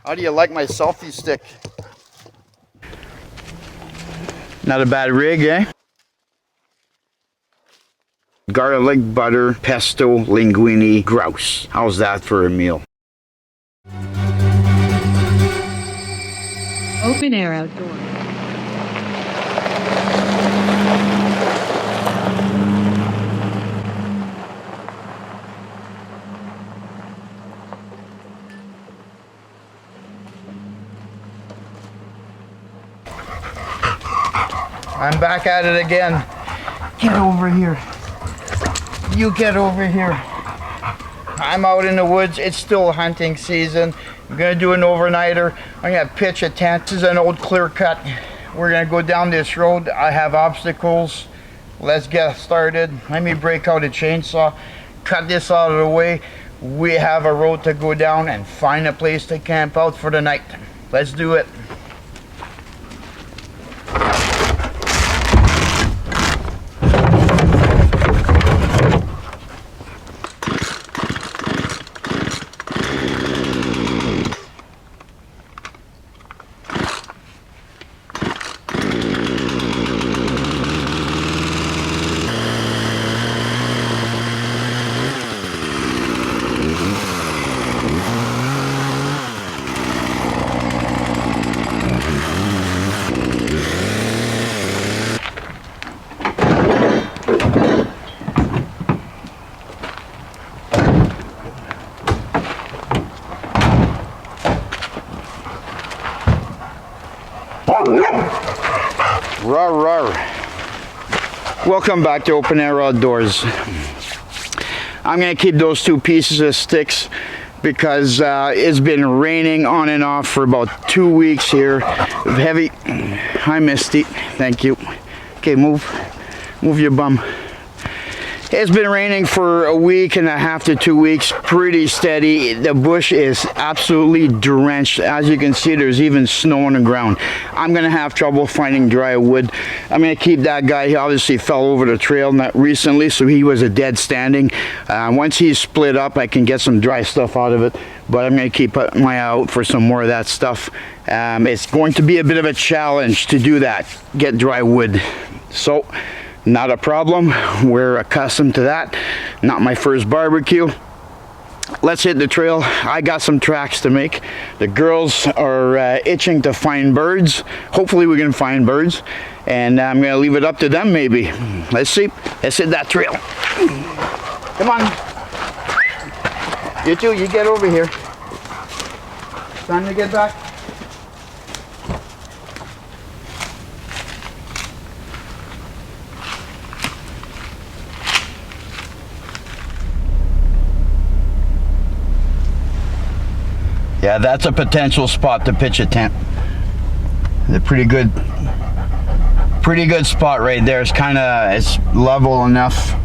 How do you like my selfie stick? Not a bad rig, eh? Garlic, butter, pesto, linguine, grouse. How's that for a meal? Open air outdoor. I'm back at it again. Get over here. You get over here. I'm out in the woods. It's still hunting season. I'm gonna do an overnighter. I'm gonna pitch a tent. This is an old clear cut. We're gonna go down this road. I have obstacles. Let's get started. Let me break out a chainsaw, cut this out of the way. We have a road to go down and find a place to camp out for the night. Let's do it. Rawr, rawr. Welcome back to Open Air Outdoors. I'm going to keep those two pieces of sticks because it's been raining on and off for about 2 weeks here. Heavy. Hi, Misty. Thank you. Okay, move your bum. It's been raining for a week and a half to 2 weeks, pretty steady. The bush is absolutely drenched. As you can see, there's even snow on the ground. I'm gonna have trouble finding dry wood. I'm gonna keep that guy. He obviously fell over the trail not recently, so he was a dead standing. Once he's split up, I can get some dry stuff out of it, but I'm gonna keep my eye out for some more of that stuff. It's going to be a bit of a challenge to do that, get dry wood. So, not a problem. We're accustomed to that. Not my first barbecue. Let's hit the trail. I got some tracks to make. The girls are itching to find birds. Hopefully we can find birds. And I'm going to leave it up to them maybe. Let's see. Let's hit that trail. Come on. You two, you get over here. Time to get back. Yeah, that's a potential spot to pitch a tent. It's a pretty good spot right there. It's level enough,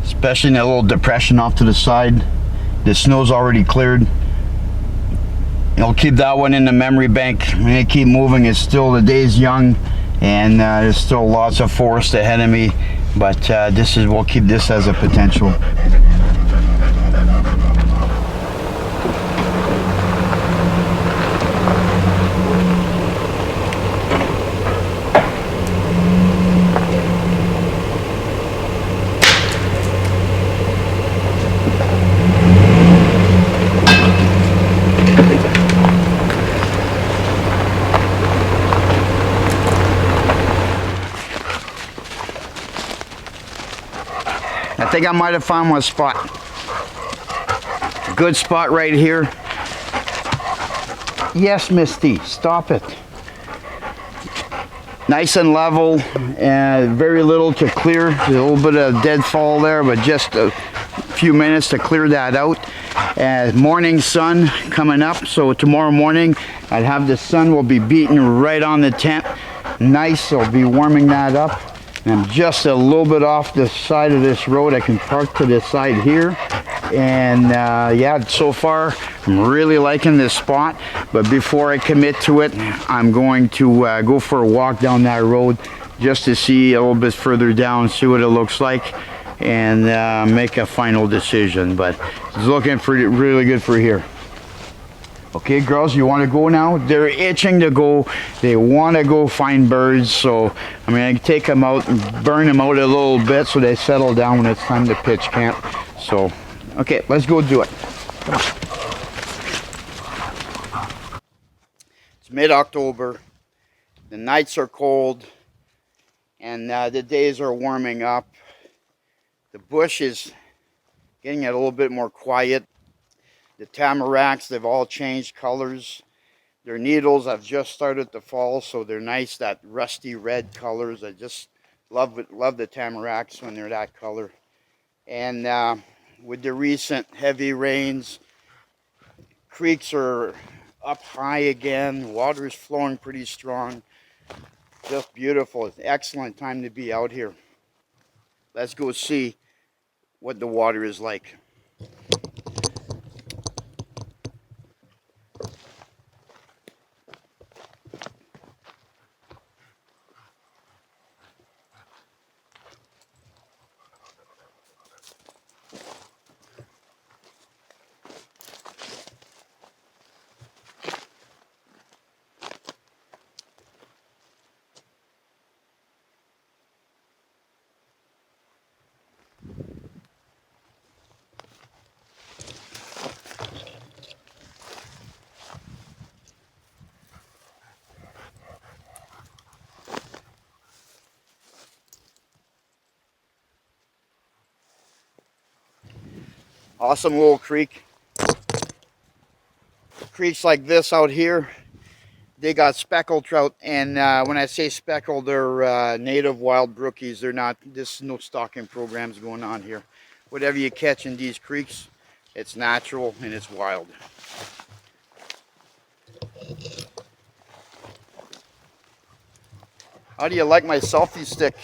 especially in a little depression off to the side. The snow's already cleared. I'll keep that one in the memory bank. I'm gonna keep moving. It's still, the day's young, and there's still lots of forest ahead of me. But we'll keep this as a potential. I think I might have found one spot. Good spot right here. Yes, Misty, stop it. Nice and level, and very little to clear. There's a little bit of deadfall there, but just a few minutes to clear that out. Morning sun coming up, so tomorrow morning I'd have the sun will be beating right on the tent. Nice, I'll be warming that up. And I'm just a little bit off the side of this road. I can park to the side here. And yeah, so far I'm really liking this spot. But before I commit to it, I'm going to go for a walk down that road just to see a little bit further down, see what it looks like, and make a final decision. But it's looking really good for here. Okay, girls, you want to go now? They're itching to go. They want to go find birds, so I'm going to take them out and burn them out a little bit so they settle down when it's time to pitch camp. So, okay, let's go do it. Come on. It's mid-October. The nights are cold, and the days are warming up. The bush is getting a little bit more quiet. The tamaracks, they've all changed colors. Their needles have just started to fall, so they're nice, that rusty red colors. I just love the tamaracks when they're that color. And with the recent heavy rains, creeks are up high again. Water is flowing pretty strong. Just beautiful. It's an excellent time to be out here. Let's go see what the water is like. Awesome little creek. Creeks like this out here, they got speckled trout, and when I say speckled, they're native wild brookies. They're not, there's no stocking programs going on here. Whatever you catch in these creeks, it's natural and it's wild. How do you like my selfie stick?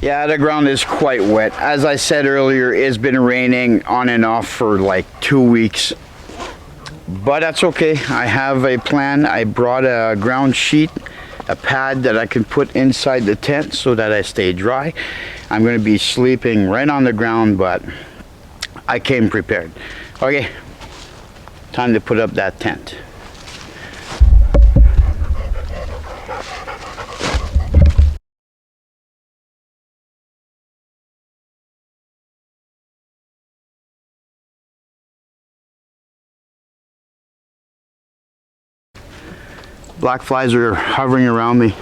Yeah, the ground is quite wet. As I said earlier, it's been raining on and off for like 2 weeks. But that's okay. I have a plan. I brought a ground sheet, a pad that I can put inside the tent so that I stay dry. I'm going to be sleeping right on the ground, but I came prepared. Okay, time to put up that tent. Black flies are hovering around me.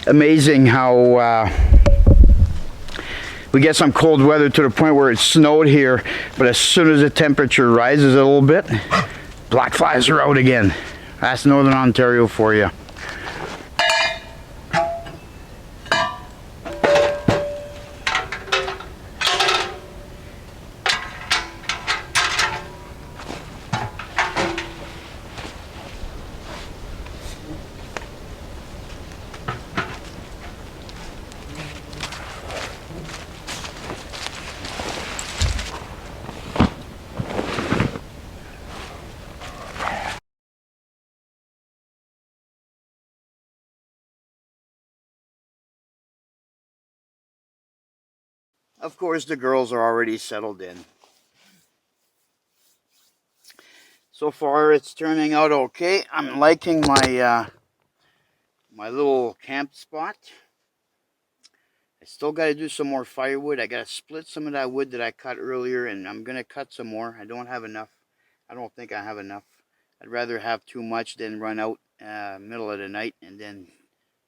Amazing how we get some cold weather to the point where it snowed here, but as soon as the temperature rises a little bit, black flies are out again. That's Northern Ontario for you. Of course, the girls are already settled in. So far, it's turning out okay. I'm liking my my little camp spot. I still got to do some more firewood. I got to split some of that wood that I cut earlier, and I'm going to cut some more. I don't have enough. I don't think I have enough. I'd rather have too much than run out middle of the night and then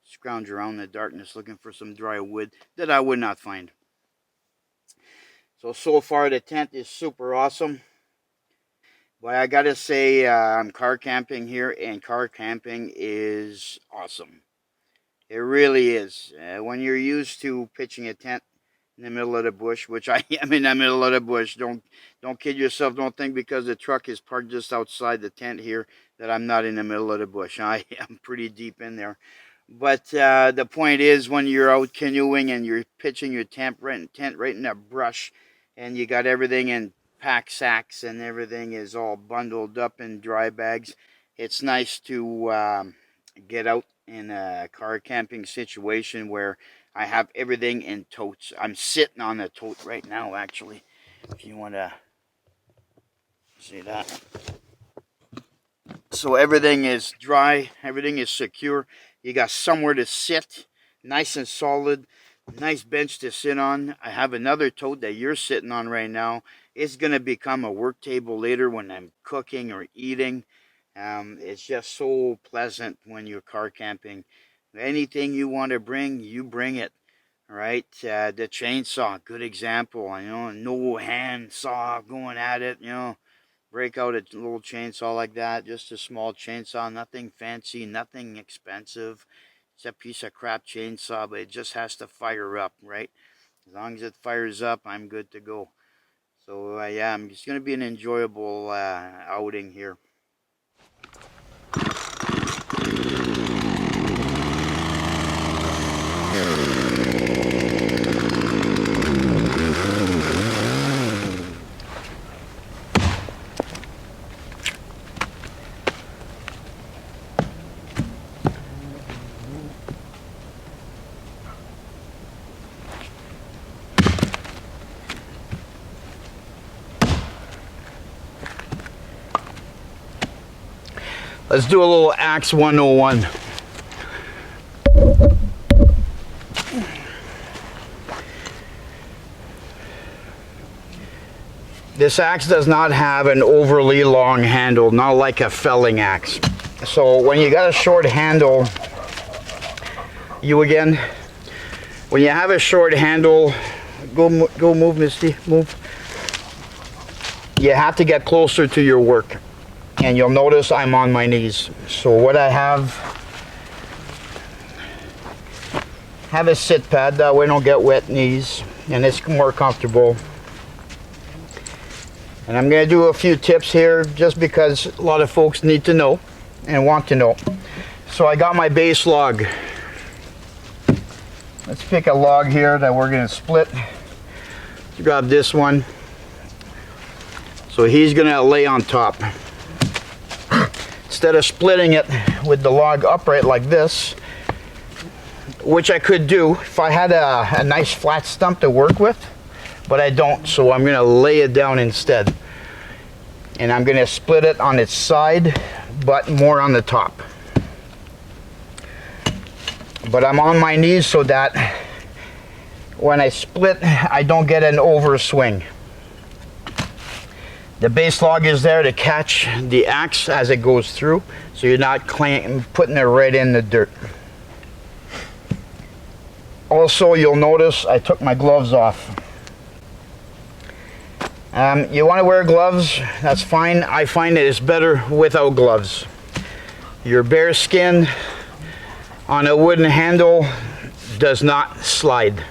scrounge around in the darkness looking for some dry wood that I would not find. So far the tent is super awesome. But I gotta say, I'm car camping here, and car camping is awesome. It really is. When you're used to pitching a tent in the middle of the bush, which I am in the middle of the bush. Don't kid yourself. Don't think because the truck is parked just outside the tent here that I'm not in the middle of the bush. I am pretty deep in there. But the point is, when you're out canoeing and you're pitching your tent right in the brush, and you got everything in pack sacks and everything is all bundled up in dry bags, it's nice to get out in a car camping situation where I have everything in totes. I'm sitting on a tote right now, actually, if you want to see that. So everything is dry, everything is secure. You got somewhere to sit, nice and solid, nice bench to sit on. I have another tote that you're sitting on right now. It's going to become a work table later when I'm cooking or eating. It's just so pleasant when you're car camping. Anything you want to bring, you bring it. All right, the chainsaw, good example. You know, no hand saw going at it. You know, break out a little chainsaw like that, just a small chainsaw, nothing fancy, nothing expensive. It's a piece of crap chainsaw, but it just has to fire up, right? As long as it fires up, I'm good to go. So yeah, it's going to be an enjoyable outing here. Let's do a little Axe 101. This axe does not have an overly long handle, not like a felling axe. So when you got a short handle, when you have a short handle, go move, Misty, move. You have to get closer to your work. And you'll notice I'm on my knees. So what I have a sit pad, that way I don't get wet knees, and it's more comfortable. And I'm going to do a few tips here just because a lot of folks need to know and want to know. So I got my base log. Let's pick a log here that we're going to split. Let's grab this one. So he's going to lay on top. Instead of splitting it with the log upright like this, which I could do if I had a nice flat stump to work with, but I don't, so I'm going to lay it down instead. And I'm going to split it on its side, but more on the top. But I'm on my knees so that when I split, I don't get an overswing. The base log is there to catch the axe as it goes through, so you're not putting it right in the dirt. Also, you'll notice I took my gloves off. You want to wear gloves, that's fine. I find that it's better without gloves. Your bare skin on a wooden handle does not slide.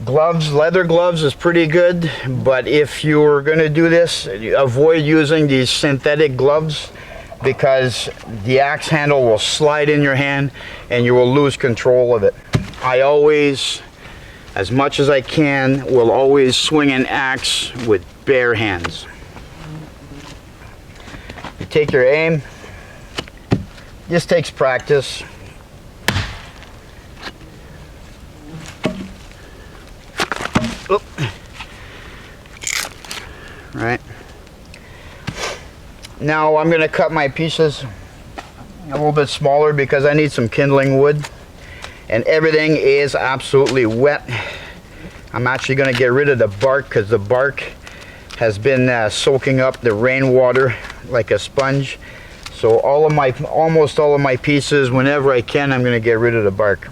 Gloves, leather gloves is pretty good, but if you're going to do this, avoid using these synthetic gloves because the axe handle will slide in your hand and you will lose control of it. I always, as much as I can, will always swing an axe with bare hands. You take your aim. This takes practice. Oop. Right. Now I'm going to cut my pieces a little bit smaller because I need some kindling wood. And everything is absolutely wet. I'm actually going to get rid of the bark because the bark has been soaking up the rainwater like a sponge. So almost all of my pieces, whenever I can, I'm going to get rid of the bark.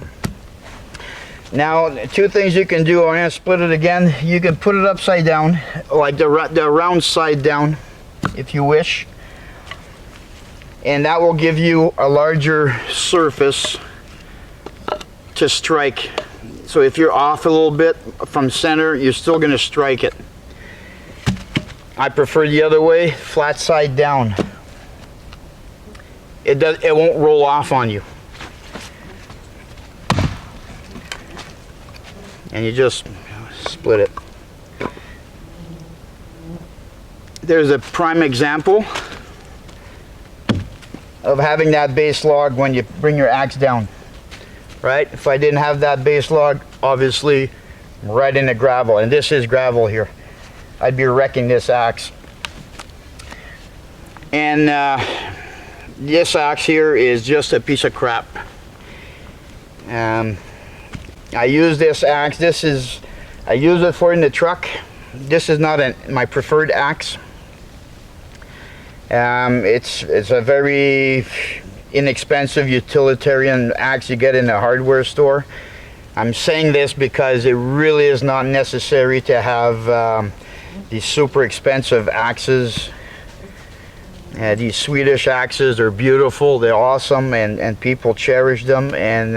Now, two things you can do. I'm going to split it again. You can put it upside down, like the round side down, if you wish. And that will give you a larger surface to strike So if you're off a little bit from center, you're still going to strike it. I prefer the other way, flat side down. It won't roll off on you. And you just split it. There's a prime example of having that base log when you bring your axe down. Right? If I didn't have that base log, obviously I'm right into gravel, and this is gravel here. I'd be wrecking this axe. And this axe here is just a piece of crap. I use this axe. I use it for in the truck. This is not my preferred axe. It's a very inexpensive utilitarian axe you get in a hardware store. I'm saying this because it really is not necessary to have these super expensive axes. These Swedish axes are beautiful, they're awesome, and people cherish them, and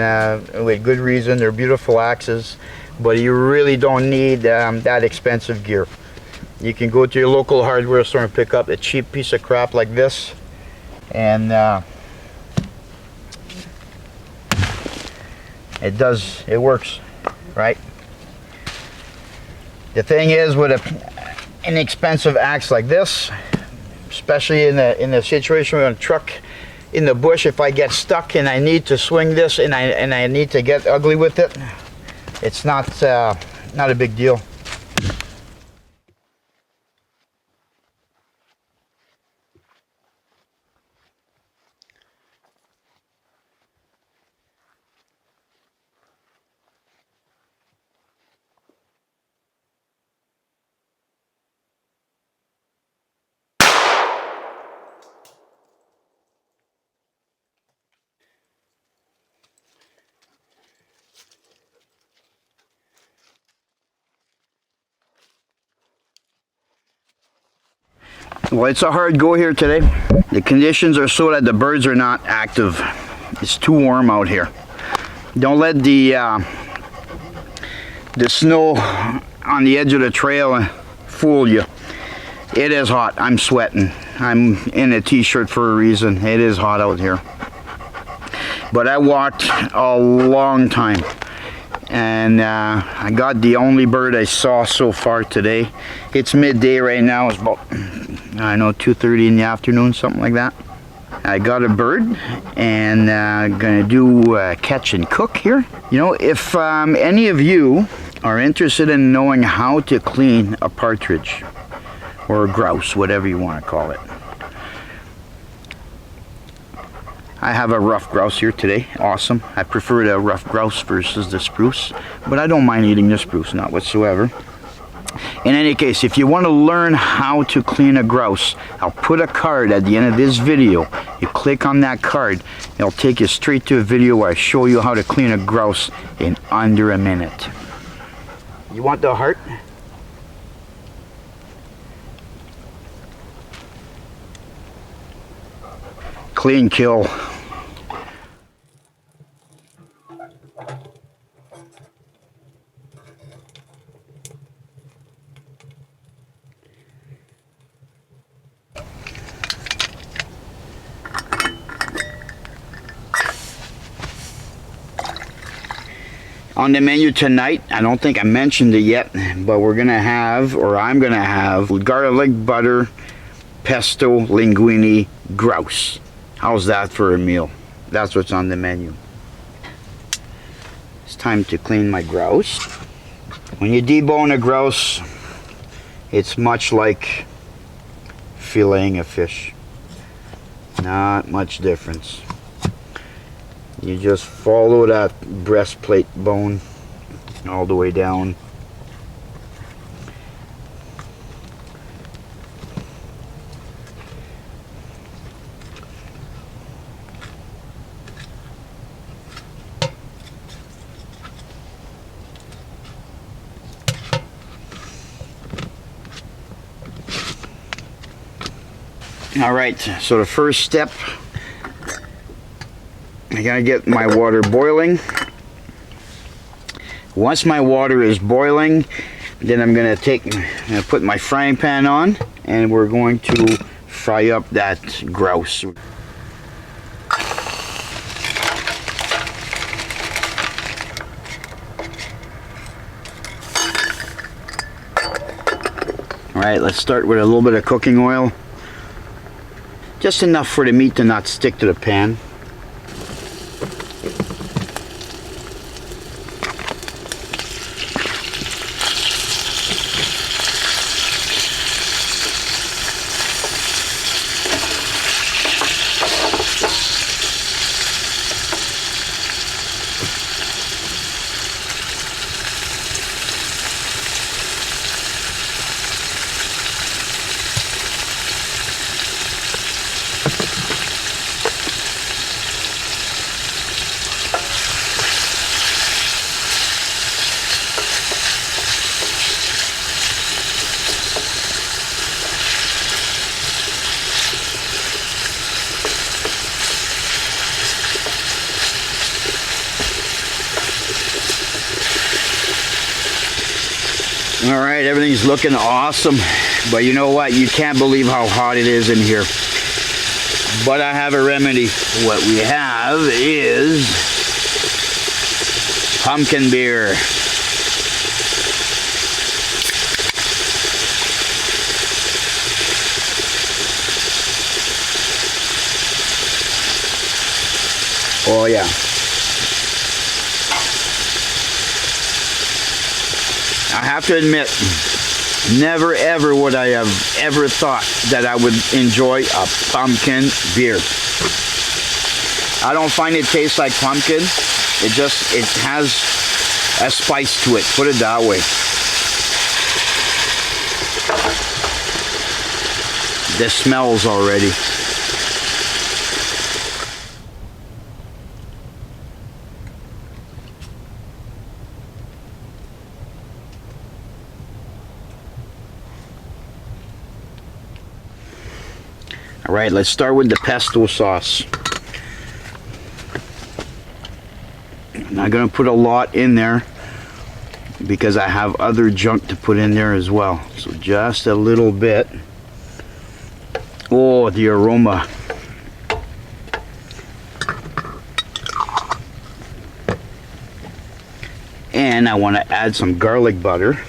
with good reason. They're beautiful axes, but you really don't need that expensive gear. You can go to your local hardware store and pick up a cheap piece of crap like this, and it works, right? The thing is, with an expensive axe like this, especially in a situation with a truck in the bush, if I get stuck and I need to swing this and I need to get ugly with it, it's not a big deal. Well, it's a hard go here today. The conditions are so that the birds are not active. It's too warm out here. Don't let the snow on the edge of the trail fool you. It is hot. I'm sweating. I'm in a t-shirt for a reason. It is hot out here. But I walked a long time, and I got the only bird I saw so far today. It's midday right now. It's about, I don't know, 2:30 in the afternoon, something like that. I got a bird, and gonna do catch and cook here. You know, if any of you are interested in knowing how to clean a partridge or a grouse, whatever you want to call it, I have a rough grouse here today. Awesome. I prefer the rough grouse versus the spruce, but I don't mind eating the spruce, not whatsoever. In any case, if you want to learn how to clean a grouse, I'll put a card at the end of this video. You click on that card, it'll take you straight to a video where I show you how to clean a grouse in under a minute. You want the heart? Clean kill. On the menu tonight, I don't think I mentioned it yet, but we're gonna have, or I'm gonna have, garlic butter, pesto, linguine, grouse. How's that for a meal? That's what's on the menu. It's time to clean my grouse. When you debone a grouse, it's much like filleting a fish. Not much difference. You just follow that breastplate bone all the way down. All right, so the first step, I gotta get my water boiling. Once my water is boiling, then I'm going to put my frying pan on, and we're going to fry up that grouse. Alright, let's start with a little bit of cooking oil. Just enough for the meat to not stick to the pan. Alright, everything's looking awesome, but you know what? You can't believe how hot it is in here. But I have a remedy. What we have is pumpkin beer. Oh yeah. I have to admit, never ever would I have ever thought that I would enjoy a pumpkin beer. I don't find it tastes like pumpkin. It has a spice to it, put it that way. The smells already. Alright, let's start with the pesto sauce. I'm not going to put a lot in there because I have other junk to put in there as well. So just a little bit. Oh, the aroma. And I want to add some garlic butter.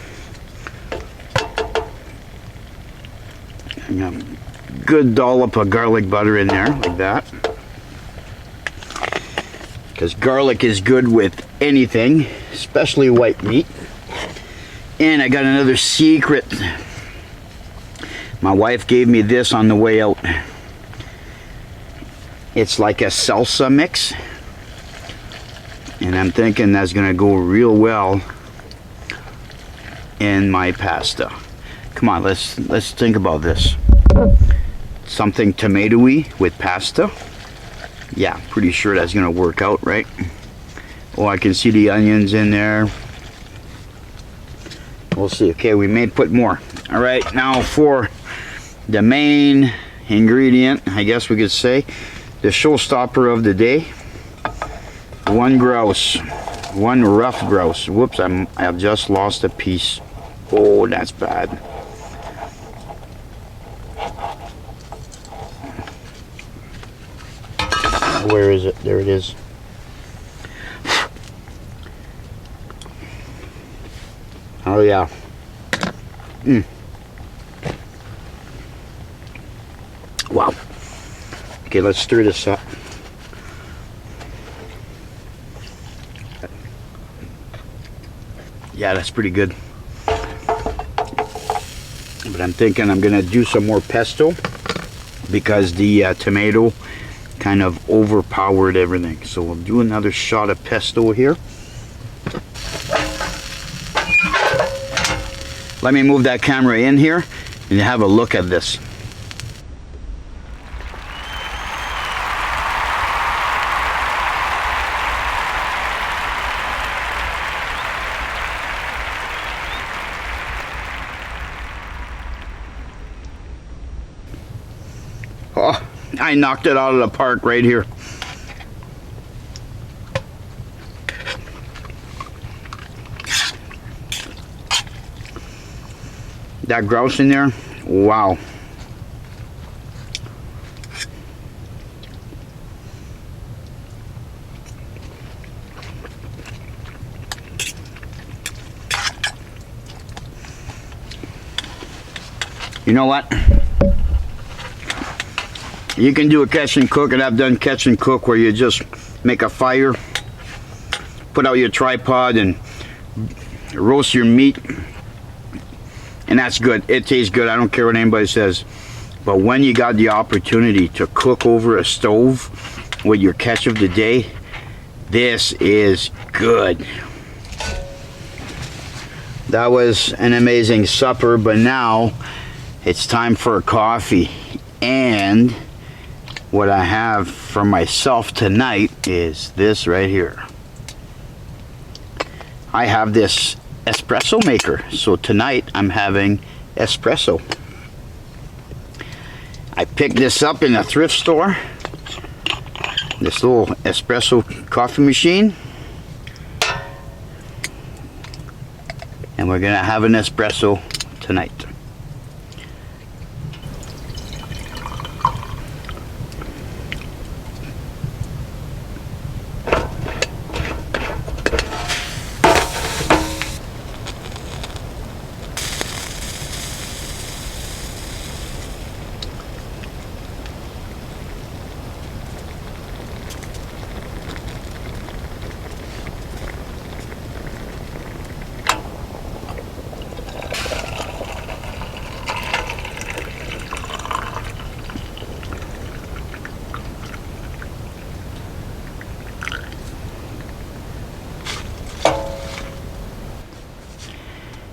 Good dollop of garlic butter in there, like that. Because garlic is good with anything, especially white meat. And I got another secret. My wife gave me this on the way out. It's like a salsa mix. And I'm thinking that's going to go real well in my pasta. Come on, let's think about this. Something tomatoey with pasta. Yeah, pretty sure that's gonna work out, right? Oh, I can see the onions in there. We'll see. Okay, we may put more. All right, now for the main ingredient, I guess we could say, the showstopper of the day. One grouse, one rough grouse. Whoops, I've just lost a piece. Oh, that's bad. Where is it? There it is. Oh yeah. Wow. Okay, let's stir this up. Yeah, that's pretty good. But I'm thinking I'm gonna do some more pesto because the tomato kind of overpowered everything. So we'll do another shot of pesto here. Let me move that camera in here and have a look at this. Oh, I knocked it out of the park right here. That grouse in there, wow. You know what? You can do a catch and cook, and I've done catch and cook where you just make a fire, put out your tripod, and roast your meat, and that's good. It tastes good. I don't care what anybody says. But when you got the opportunity to cook over a stove with your catch of the day, this is good. That was an amazing supper, but now it's time for a coffee. And what I have for myself tonight is this right here. I have this espresso maker, so tonight I'm having espresso. I picked this up in a thrift store, this little espresso coffee machine, and we're gonna have an espresso tonight.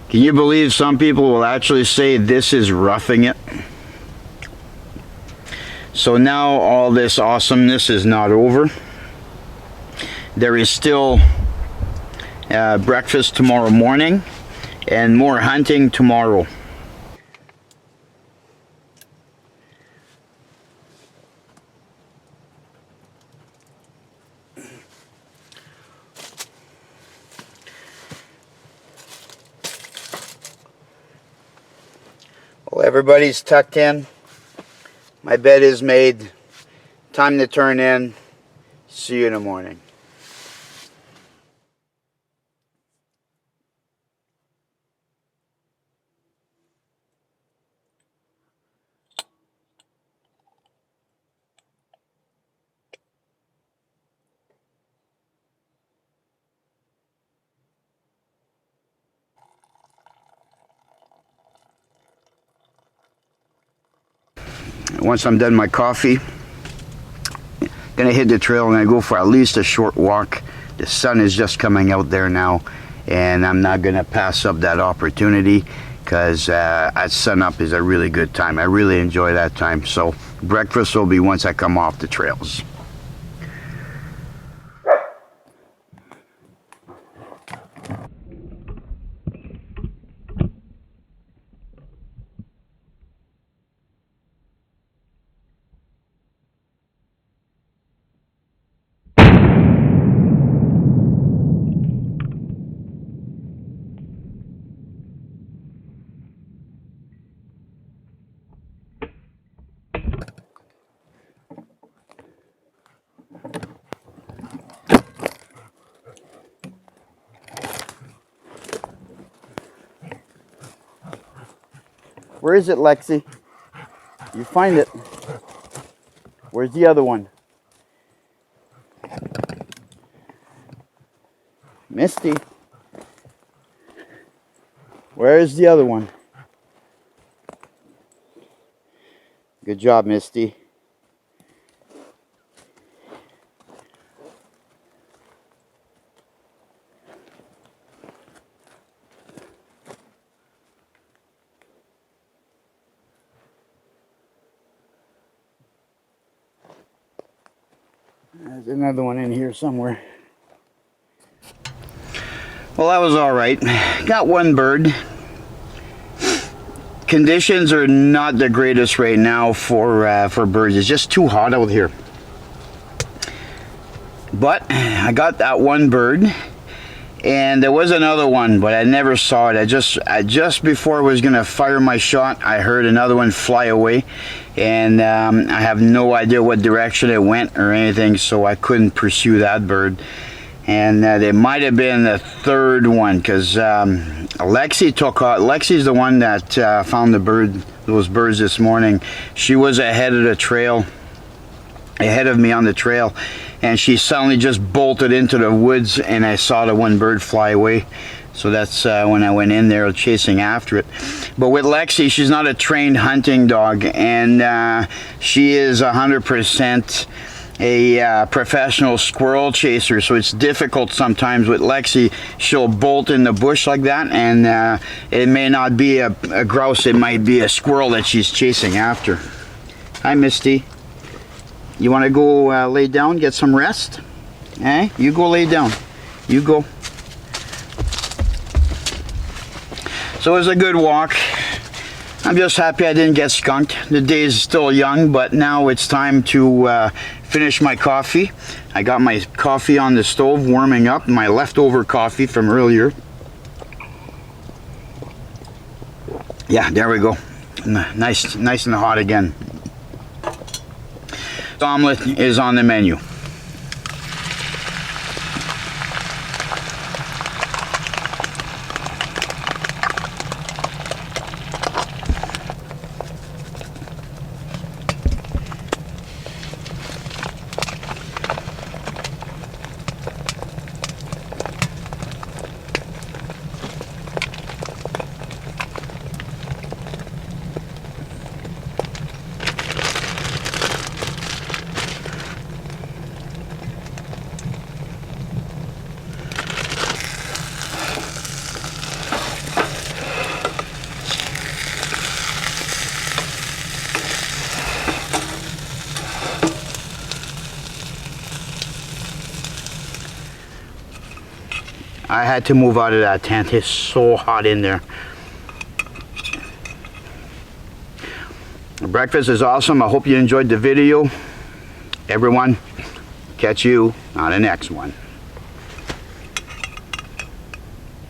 Can you believe some people will actually say this is roughing it? So now all this awesomeness is not over. There is still breakfast tomorrow morning and more hunting tomorrow. Well, everybody's tucked in. My bed is made. Time to turn in. See you in the morning. Once I'm done my coffee, gonna hit the trail and I go for at least a short walk. The sun is just coming out there now, and I'm not gonna pass up that opportunity, because at sunup is a really good time. I really enjoy that time. So breakfast will be once I come off the trails. Where is it, Lexi? You find it. Where's the other one? Misty. Where is the other one? Good job, Misty. There's another one in here somewhere. Well, that was all right. Got one bird. Conditions are not the greatest right now for birds. It's just too hot out here. But I got that one bird, And there was another one, but I never saw it. I just before I was gonna fire my shot, I heard another one fly away, and I have no idea what direction it went or anything, so I couldn't pursue that bird. And there might have been the third one, because Lexi took off. Lexi's the one that found those birds this morning. She was ahead of the trail, ahead of me on the trail, and she suddenly just bolted into the woods, and I saw the one bird fly away. So that's when I went in there chasing after it. But with Lexi, she's not a trained hunting dog, and she is 100% a professional squirrel chaser, so it's difficult sometimes with Lexi. She'll bolt in the bush like that, and it may not be a grouse, it might be a squirrel that she's chasing after. Hi, Misty. You want to go lay down, get some rest? Eh? You go lay down. You go. So it was a good walk. I'm just happy I didn't get skunked. The day is still young, but now it's time to finish my coffee. I got my coffee on the stove warming up, my leftover coffee from earlier. Yeah, there we go. Nice and hot again. Omelet is on the menu. I had to move out of that tent. It's so hot in there. Breakfast is awesome. I hope you enjoyed the video. Everyone, catch you on the next one.